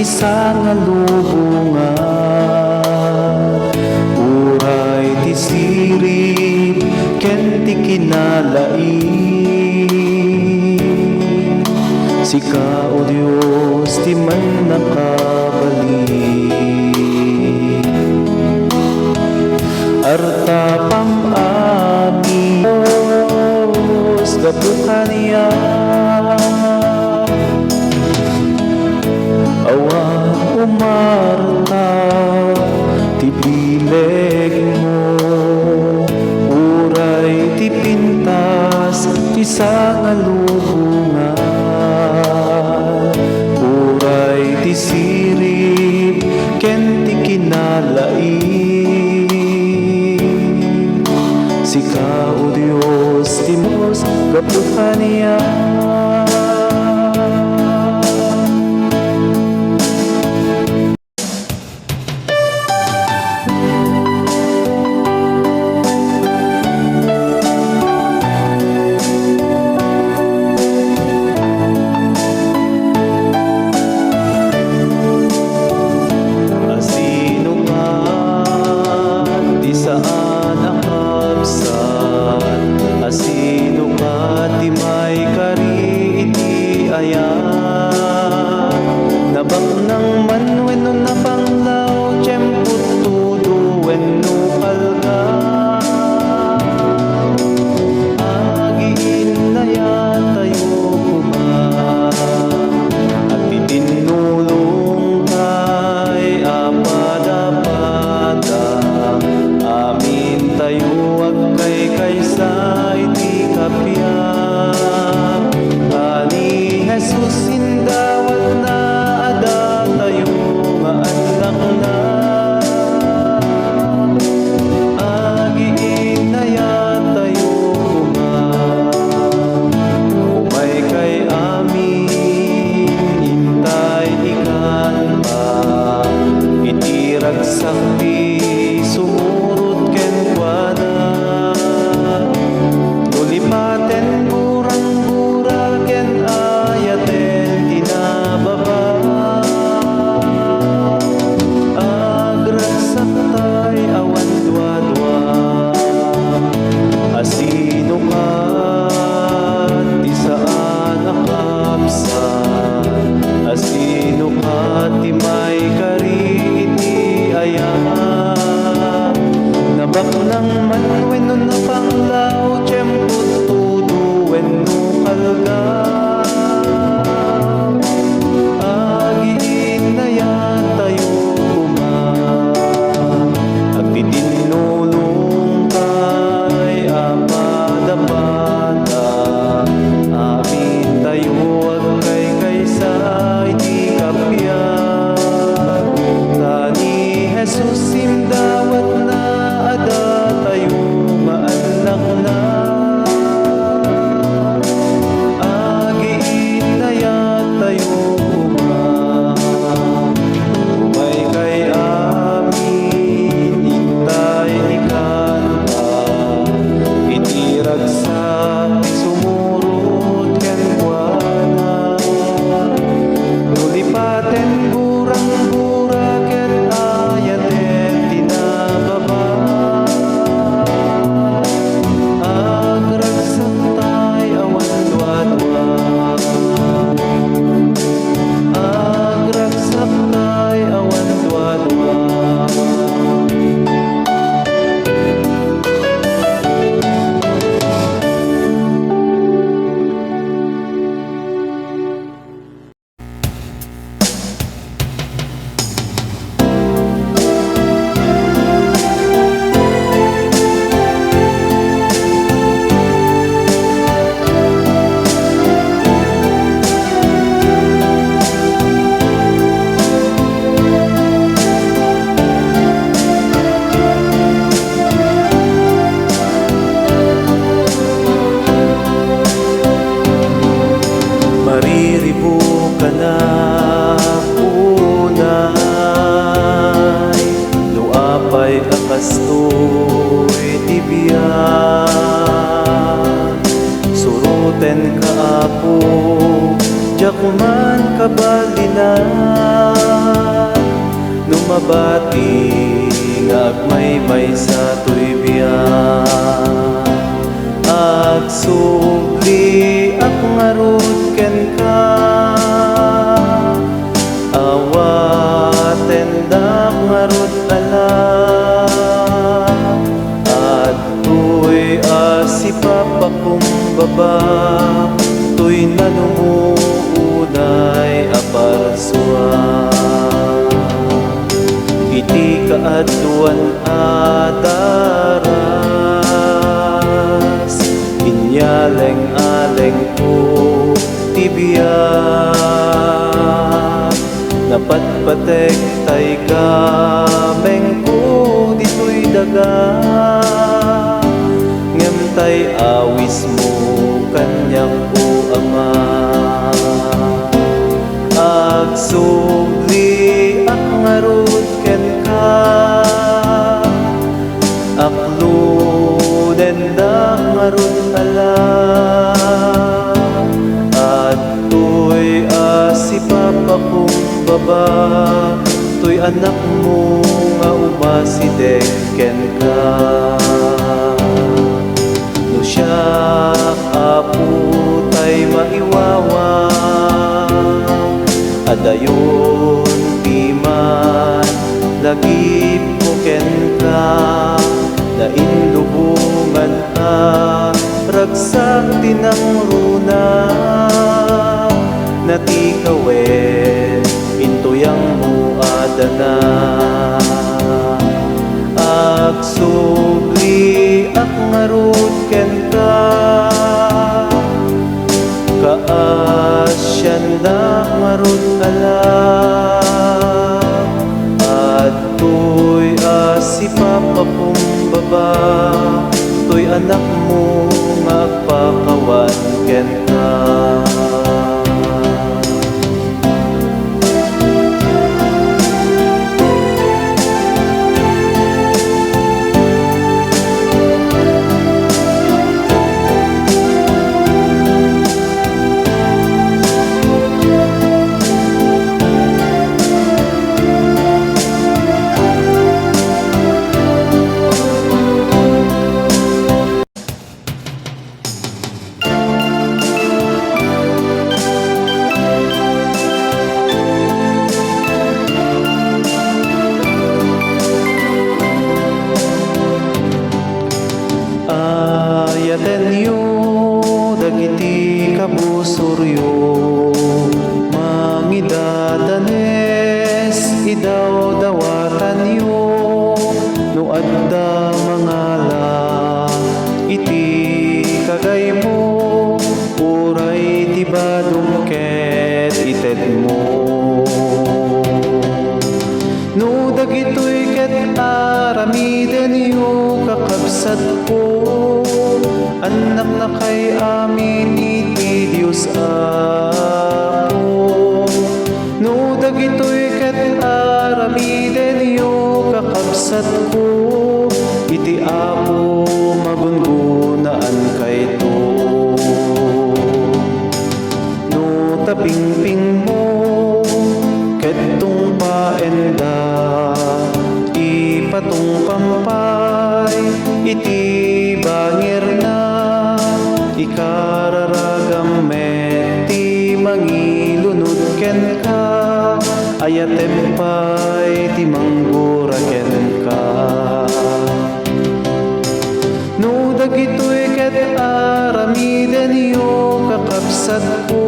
sa nga lubungan. Uray ti sirip ken ti kinalai, sika o Dios ti man nakabalik. Arta pamagi Diyos gaputan niya, awan umarta ti bileg mo. Uray ti pintas ti sa nga lubungan. Uray ti sirip ken ti kinalai, sika o Dios ti Mos gaputan niya. Nabak ng manwen no napanglaw, tiyemput tudo wenno kalga. Agiin na yatayo kuma, at itinulong kay apada-pada. Amin tayo ag kaysa iti kapya. Ani Jesus indawat na ada tayo maanak na. Agiin na yatayo kuma, umay kay amin intay ikan pa. Itirag sakti sumurot ken kuana, tulipaten burang-bura ken ayaten tinababa. Agragsak tay awan dua-dua, asino ka ti saan nakapsan. Asino ka ti may kariti ayaman. Nabak ng manwen no napanglaw, tiyemput tudo wenno kalga. Agiin na yatayo kuma, at itinulong kay apada-pada. Amin tayo ag kaysa iti kapya. Tani Jesus indawat na ada tayo maanak na. Agiin na yatayo kuma, umay kay amin intay ikan pa. Itirag sa sumurot ken kuana, tulipaten burang-bura ken ayaten tinababa. Agragsak tay awan dua-dua, agragsak tay awan dua-dua. Mariribo ka na unay, no apay kakastoy tibiyan. Suruten ka apo man kabalina numabati ngagmay sa tuybiyan ag subli ak ngarud ken ka awaten dak ngarud ala at tuy asipapakumbaba tuy nanumuunay aparsuan iti kaadtuan adaras inyaleng-aleng ko tibiyak napatpatek tay kameng ko dito'y daga ngem tay awis mo kanyang o ama ag subli ak ngarud ken ka aklunen dak ngarud ala at tuy asipapakumbaba tuy anak mo nga umasidek ken ka no siya apo tay maiwawa adayon piman lagip ko ken ka na inlubungan ka ragsak tinangruna natikawen intuyang mo adana ag subli ak ngarud ken ka kaasyan dak ngarud ala at tuy asipapakumbaba tuy anak mo nga agpakawan ken ka ayatenyo dagiti kabusuryo mangidadanes idaw dawatanyo no adda mangala iti kagaymo uray ti badungket ited mo no dagitoy ket aramiden yu kakabsat ko anak na kay amin iti Diyos ako no dagitoy ket aramiden yu kakabsat ko iti apo magungunaan kayto no tapingping mo ketong paenda ipatong pampay iti bangir na ikararagam ti mangilunod ken ka ayatem pay ti manggura ken ka no dagitoy ket aramiden yu kakabsat ko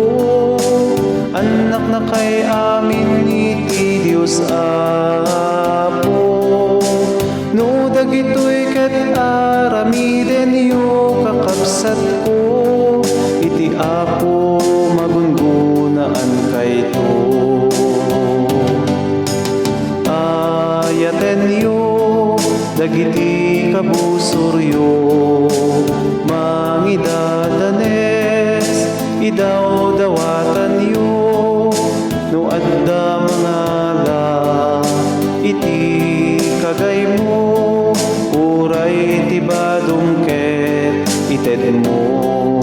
anak na kay amin iti Diyos apo no dagitoy ket aramiden yu kakabsat ko iti apo magungunaan kayto ayaten yu dagiti kabusuryo mangidadanes idaw dawatan yu no adda mangala iti kagaymo uray ti badungket ited mo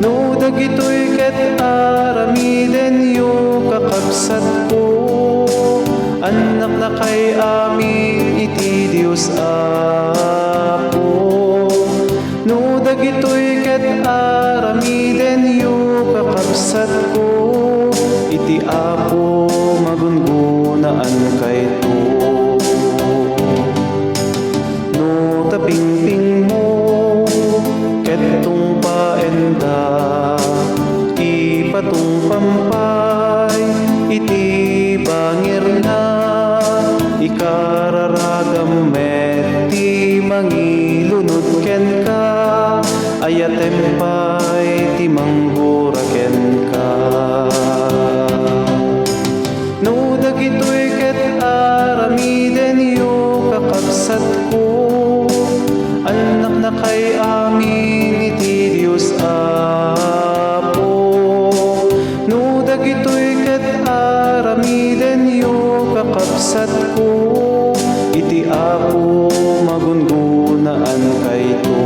no dagitoy ket aramiden yu kakabsat ko, anak na kay amin iti Diyos Apo. No dagitoy ket aramiden yu kakabsat ko, iti Apo magungunaan kayto. No tapingping mo ketong paenda, ipatong pampay iti bangir na, ikararagam met ti mangilunod ken ka, ayatem pay ti manggura ken ka. No dagitoy ket aramiden yu kakabsat ko, anak na kay amin iti Diyos Apo. No dagitoy ket aramiden yu kakabsat ko, iti Apo magungunaan kayto.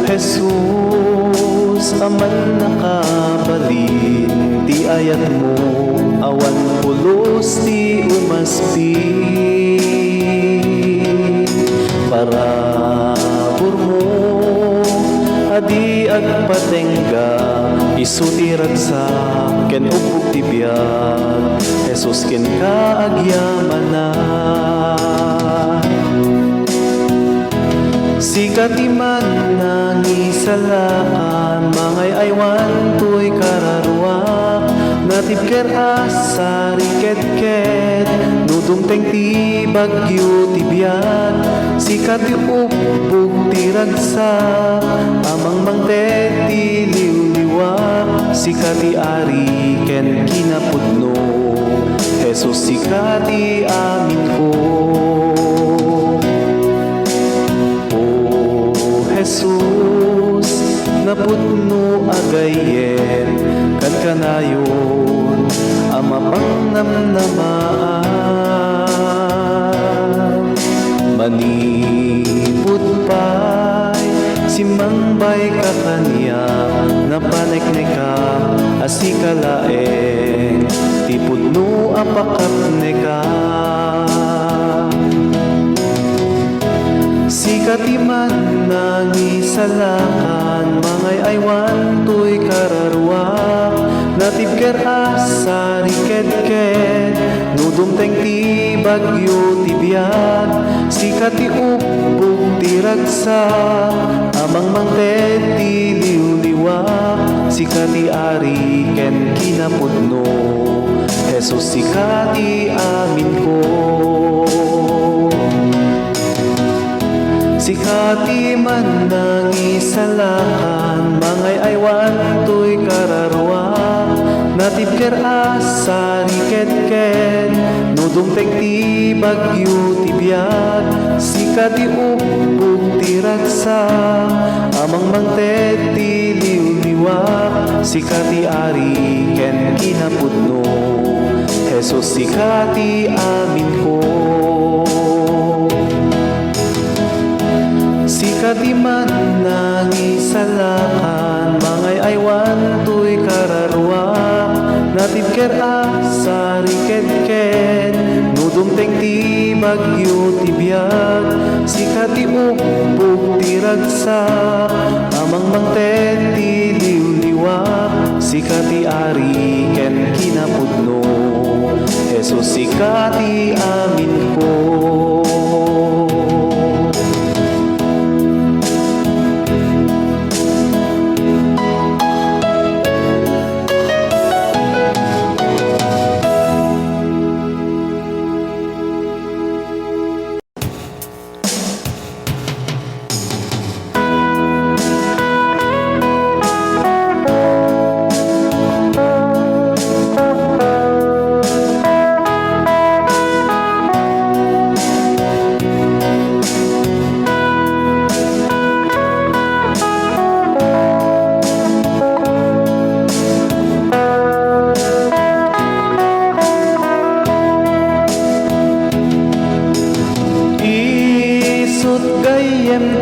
Jesus, aman nakabalin, ti ayat mo, awan pulos ti umaspin. Parabor mo, adi agpatengga, isutirag sa ken upog ti biag, Jesus ken ka agyamana. Sikatiman nangisalakan, mangay aywan to'y kararwak, natibker asari ket-ket, nudumteng ti bagyo ti biag, sikati upog ti ragsak, amang mangtet ti liwliwak, sikati ari ken kinapudno, Jesus sikati amin ko. Jesus, napudno agayen, kan kanayon, amapang namnamaan. Manipud pa'y simangbay ka kanya, napanekneka asikalaeng, tipudno apakapneka. Sikatiman nangisalakan, mangay aywan to'y kararwak, natibker asari ket-ket, nudumteng ti bagyo ti biag, sikati upog ti ragsak, amang mangtet ti liwliwak, sikati ari ken kinapudno, Jesus sikati amin ko. Sikati man nangisalakan, mangay aywan to'y kararwak, natibker asari ket-ket, nudumteng ti bagyo ti biag, sikati upog ti ragsak, amang mangtet ti liwliwak, sikati ari ken kinapudno, Jesus sikati amin ko. Sikatiman nangisalakan, mangay aywan to'y kararwak, natibker asari ket-ket, nudumteng ti bagyo ti biag, sikati upog ti ragsak, amang mangtet ti liwliwak, sikati ari ken kinapudno, Jesus sikati amin ko.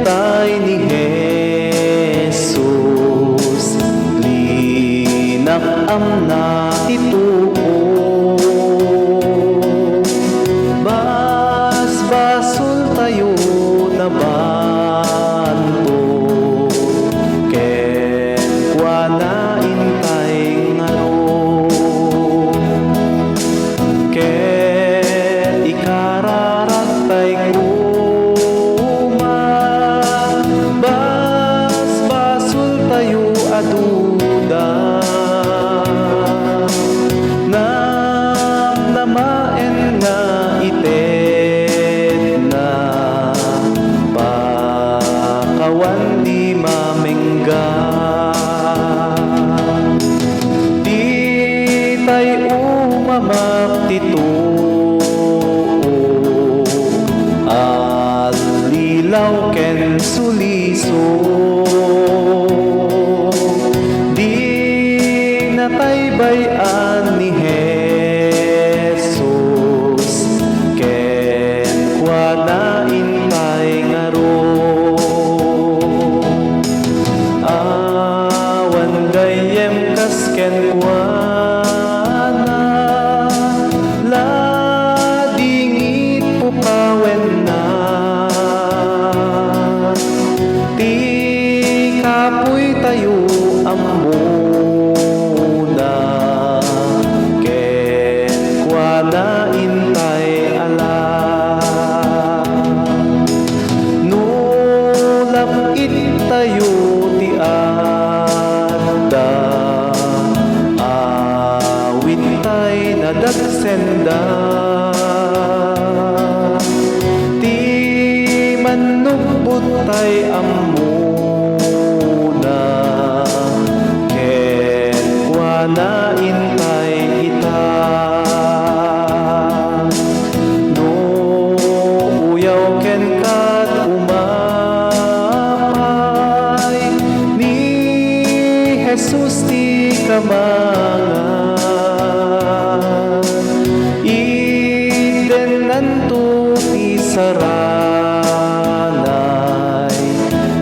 tay ni Jesus, linak amna ituo. Basbasul tayo na banto, ken kuana intay ngaro, ken ikararatay kuma. Basbasul tayo aduda, namaen nga ited na pakawan di mamengga. Di tay umamak tituo, alilaw ken suliso. Di natay bayan ni Jesus, ken kuana intay ngaro. Awan gayem kas ken kuana, ladingit pukawen na. Ti kapoy tayo amuna, ken kuana intay ala. Nulapit tayo ti adda, awit tay nadagsenda. Ti manupot tay amuna, ken kuana intay ita. No uyaw ken kat umapay ni Jesus ti kamangan. Iden nanto ti saranay,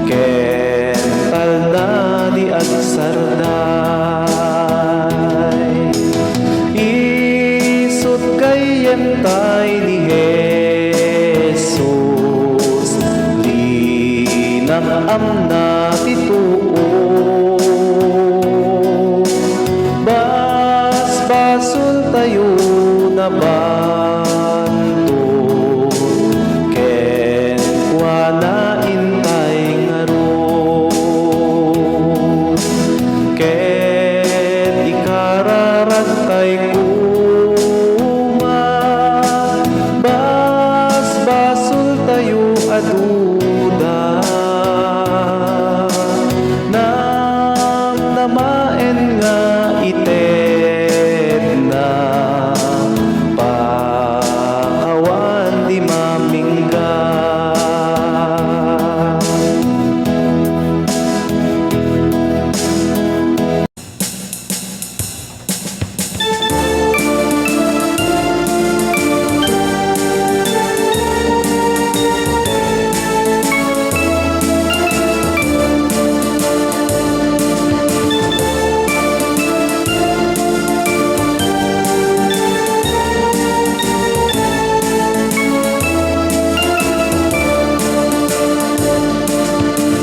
ken talna di agsarday. Isut gayem tay ni Jesus, linak amna tituo. Basbasul tayo na banto, ken kuana intay ngaro, ken ikararatay kuma. Basbasul tayo aduda, namaen nga ited na pakawan di mamingga.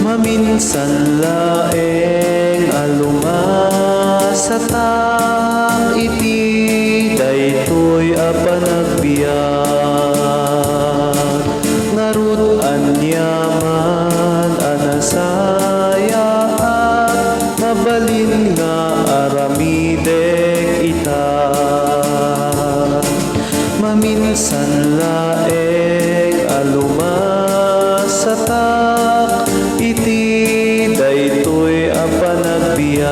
Maminsan laeng alumasatang iti daytoy a panagbiag. Ngarut anyaman anasaya at mabalin nga aramidek ita. Maminsan laeng alumasatak iti daytoy a panagbiag.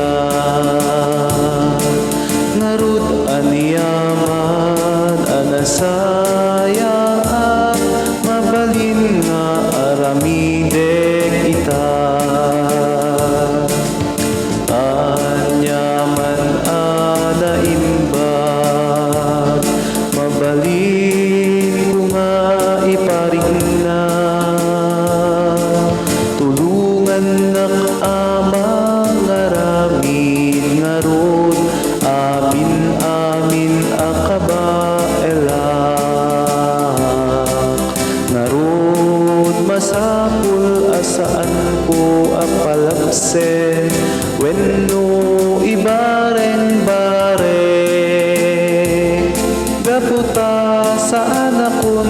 Ngarut anyaman anasaya at mabalin nga aramidek ita. Anyaman anaimbag, mabalin ko nga iparing na. anakon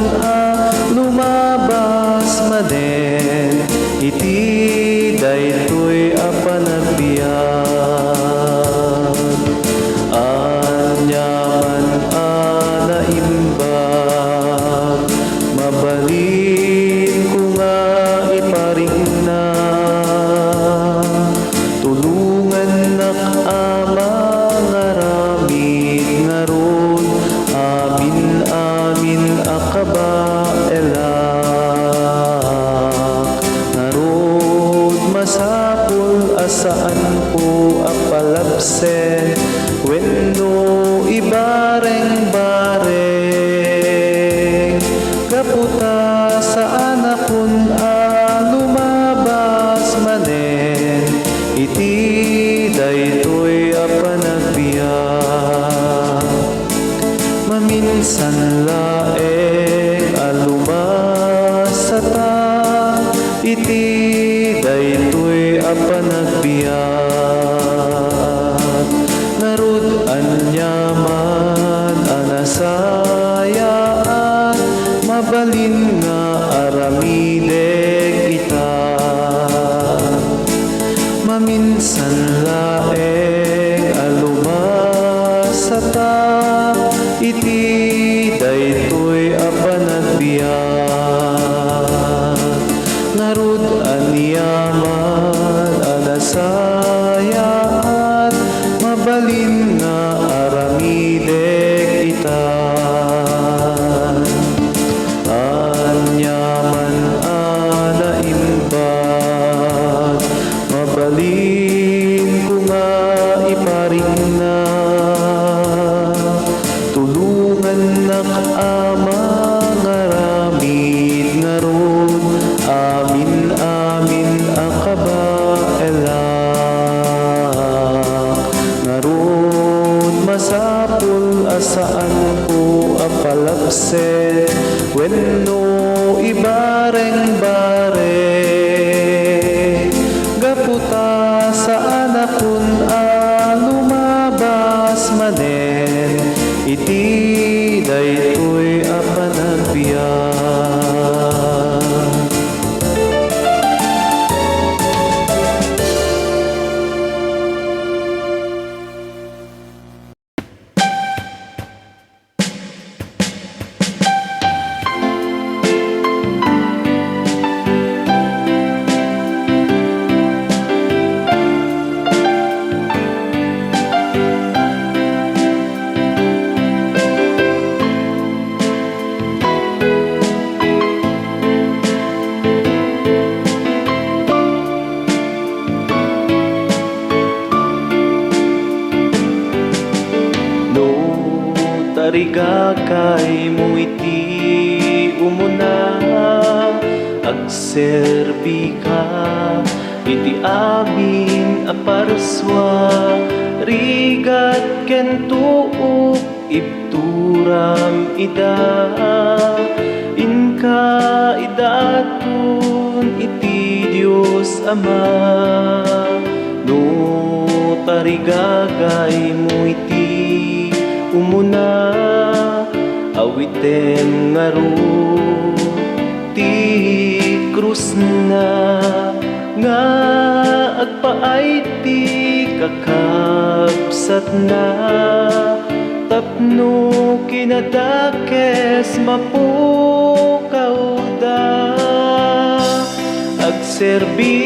lumabas manen, iti daytoy a panagbiag. Anyaman ana imbag, mabalin ko nga iparingna. Tulungan nak ama ngaramid ngaron, amin akabaelak. Ngaron masapul asaan ko apalabsen, wenno ibareng-bareng. Kaputa sa anakon lumabas manen, iti daytoy a panagbiag. Maminsan laeng alubasata, iti daytoy a panagbiag. Narud anyaman anasayaan, mabalin nga aramidek kita. Maminsan laeng alubasata, iti daytoy a panagbiag. Narud anyaman anasayaan, mabalin nga aramidek ita. Anyaman anaimbag, mabalin ko nga iparingna. Tulungan nak ama ngaramid ngaron, amin akabaelak. Ngaron masapul asaan ko apalabsen, wenno ibareng-bareng. Gaputa sa anakon lumabas manen, iti daytoy a panagbiag. Tarigakay mo iti umuna, agserbi ka iti amin aparswa. Rigat ken tuop ibturam ida, inka idatun iti Dios Ama. No tarigagay mo iti umuna, awitem ngaro ti krus na, nga agpaay ti kakabsat na. Tapno kinadakes mapukaw da, agserbi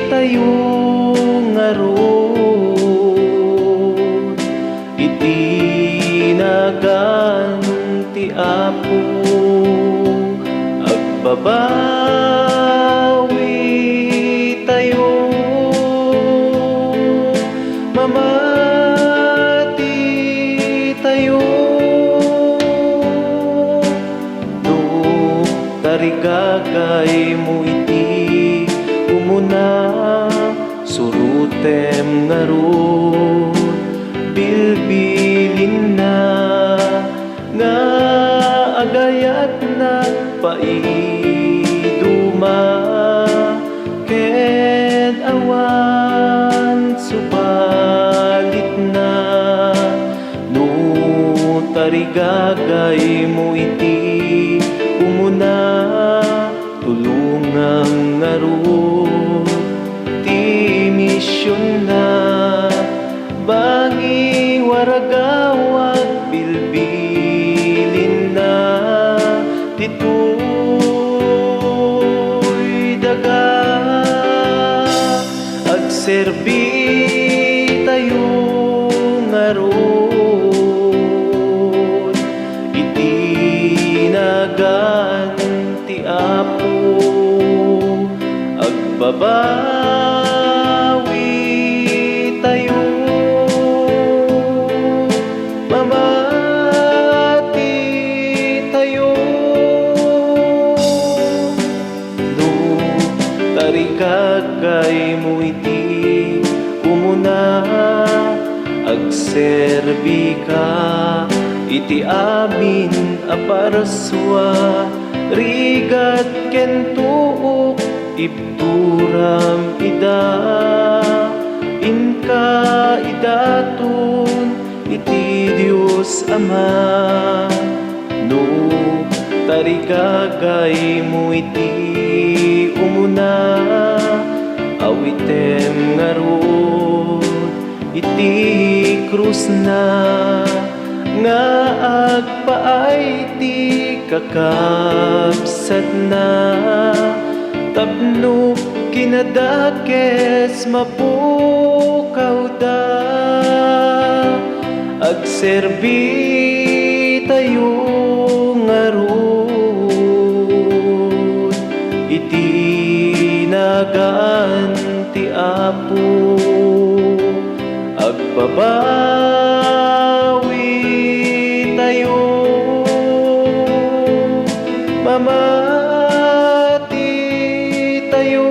tayo ngaro naganti Apo. Agbabawi tayo, mamati tayo. Do tarigagay mo iti umuna, surutem ngaron bilbilin na, nga agayat na paiduma. Ken awan subalit na, no tarig tarigagay mo iti umuna tulungang ngaro ti misyon na bangi waragawag bilbilin na titoy daga agserbi tayo ngaron itinagan ti Apo agbabawi tayo mamati tayo no tarigagay mo iti umuna agserbi ka iti amin aparswa rigat ken tuok ibturam ida inka idatun iti Dios Ama no tarigagay mo iti umuna awitem ngarod iti krus na nga agpaay ti kakabsat na tapno kinadakes mapukaw da agserbi tayo ngaron itinagan ti Apo agbabawi tayo mamati tayo